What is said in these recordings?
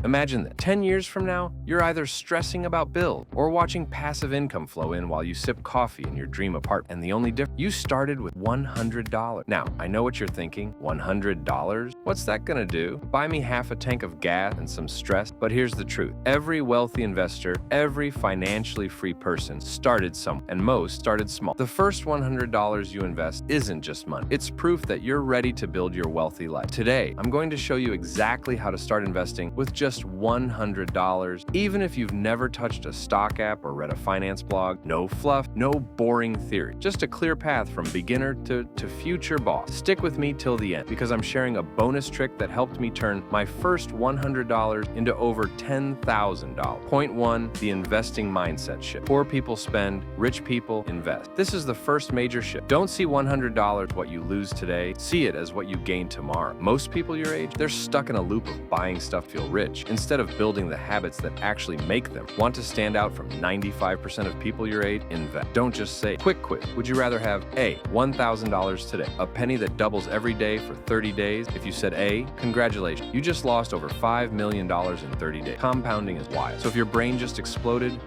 Imagine that 10 years from now, you're either stressing about bills or watching passive income flow in while you sip coffee in your dream apartment. And the only difference, you started with $100. Now, I know what you're thinking, $100? What's that gonna do? Buy me half a tank of gas and some stress? But here's the truth. Every wealthy investor, every financially free person started somewhere, and most started small. The first $100 you invest isn't just money. It's proof that you're ready to build your wealthy life. Today, I'm going to show you exactly how to start investing with just $100, even if you've never touched a stock app or read a finance blog. No fluff, no boring theory, just a clear path from beginner to future boss. Stick with me till the end, because I'm sharing a bonus trick that helped me turn my first $100 into over $10,000. Point 1, the investing mindset shift. Poor people spend, rich people invest. This is the first major shift. Don't see $100 what you lose today, see it as what you gain tomorrow. Most people your age, they're stuck in a loop of buying stuff to feel rich, instead of building the habits that actually make them. Want to stand out from 95% of people your age? Invest. Don't just say, quick quiz. Would you rather have A, $1,000 today, a penny that doubles every day for 30 days? If you said A, congratulations. You just lost over $5 million in 30 days. Compounding is wild. So if your brain just exploded,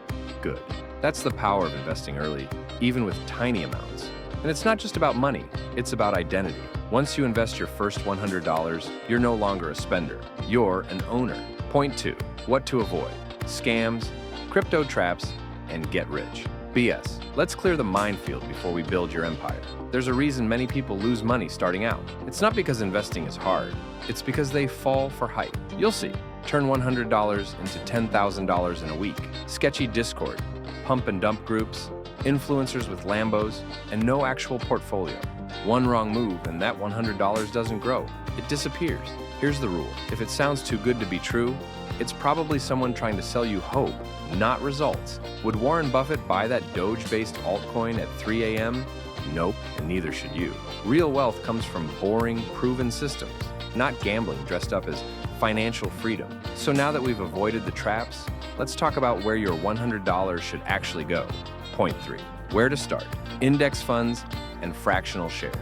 good. That's the power of investing early, even with tiny amounts. And it's not just about money, it's about identity. Once you invest your first $100, you're no longer a spender, you're an owner. Point 2, what to avoid: scams, crypto traps, and get rich. BS. Let's clear the minefield before we build your empire. There's a reason many people lose money starting out. It's not because investing is hard, it's because they fall for hype. You'll see. Turn $100 into $10,000 in a week. Sketchy Discord, pump and dump groups, influencers with Lambos, and no actual portfolio. One wrong move and that $100 doesn't grow. It disappears. Here's the rule. If it sounds too good to be true, it's probably someone trying to sell you hope, not results. Would Warren Buffett buy that Doge-based altcoin at 3 a.m.? Nope, and neither should you. Real wealth comes from boring, proven systems, not gambling dressed up as financial freedom. So now that we've avoided the traps, let's talk about where your $100 should actually go. Point 3, where to start: index funds and fractional shares.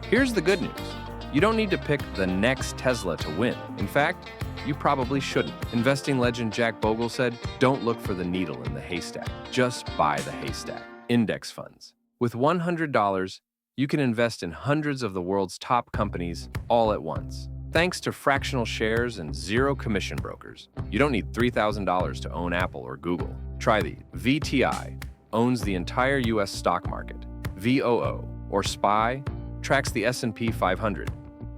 Here's the good news. You don't need to pick the next Tesla to win. In fact, you probably shouldn't. Investing legend Jack Bogle said, don't look for the needle in the haystack, just buy the haystack. Index funds. With $100, you can invest in hundreds of the world's top companies all at once. Thanks to fractional shares and zero commission brokers. You don't need $3,000 to own Apple or Google. Try the VTI, owns the entire US stock market. VOO, or SPY, tracks the S&P 500,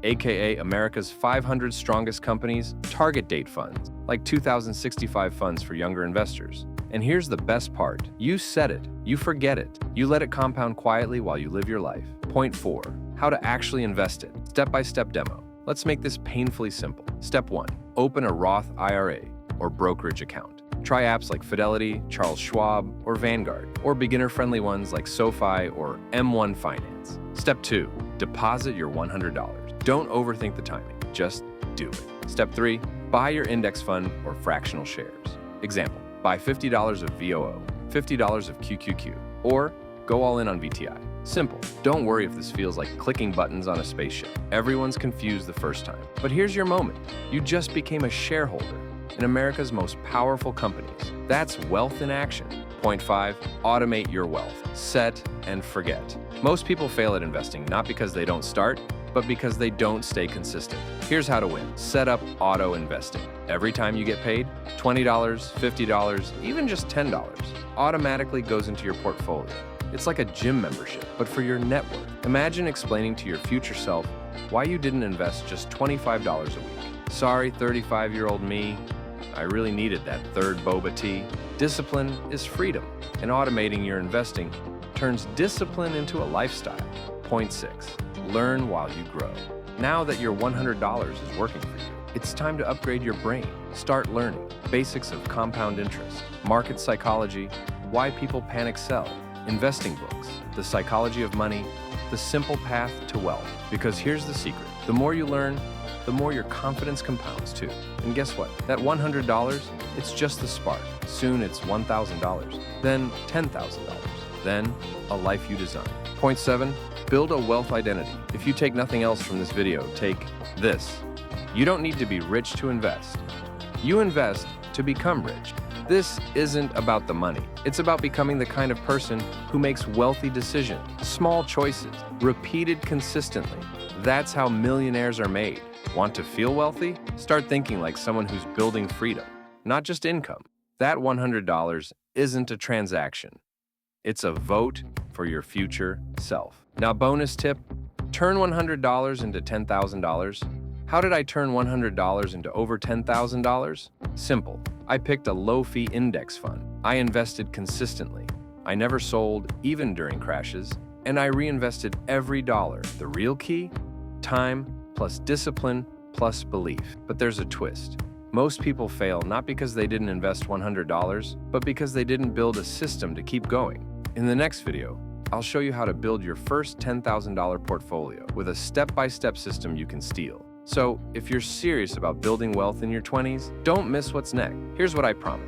aka America's 500 strongest companies. Target date funds, like 2065 funds for younger investors. And here's the best part. You set it, you forget it. You let it compound quietly while you live your life. Point 4, how to actually invest it. Step-by-step demo. Let's make this painfully simple. Step 1, open a Roth IRA or brokerage account. Try apps like Fidelity, Charles Schwab, or Vanguard, or beginner-friendly ones like SoFi or M1 Finance. Step 2, deposit your $100. Don't overthink the timing, just do it. Step 3, buy your index fund or fractional shares. Example, buy $50 of VOO, $50 of QQQ, or go all in on VTI. Simple. Don't worry if this feels like clicking buttons on a spaceship. Everyone's confused the first time. But here's your moment. You just became a shareholder in America's most powerful companies. That's wealth in action. Point 5, automate your wealth. Set and forget. Most people fail at investing not because they don't start, but because they don't stay consistent. Here's how to win. Set up auto investing. Every time you get paid, $20, $50, even just $10, automatically goes into your portfolio. It's like a gym membership, but for your net worth. Imagine explaining to your future self why you didn't invest just $25 a week. Sorry, 35-year-old me, I really needed that third boba tea. Discipline is freedom, and automating your investing turns discipline into a lifestyle. Point 6, learn while you grow. Now that your $100 is working for you, it's time to upgrade your brain. Start learning basics of compound interest, market psychology, why people panic sell, investing books, the psychology of money, the simple path to wealth. Because here's the secret. The more you learn, the more your confidence compounds too. And guess what? That $100, it's just the spark. Soon it's $1,000, then $10,000, then a life you design. Point 7, build a wealth identity. If you take nothing else from this video, take this. You don't need to be rich to invest. You invest to become rich. This isn't about the money. It's about becoming the kind of person who makes wealthy decisions, small choices, repeated consistently. That's how millionaires are made. Want to feel wealthy? Start thinking like someone who's building freedom, not just income. That $100 isn't a transaction. It's a vote for your future self. Now, bonus tip, turn $100 into $10,000. How did I turn $100 into over $10,000? Simple. I picked a low-fee index fund. I invested consistently. I never sold, even during crashes, and I reinvested every dollar. The real key? Time plus discipline plus belief. But there's a twist. Most people fail not because they didn't invest $100, but because they didn't build a system to keep going. In the next video, I'll show you how to build your first $10,000 portfolio with a step-by-step system you can steal. So, if you're serious about building wealth in your 20s, don't miss what's next. Here's what I promise.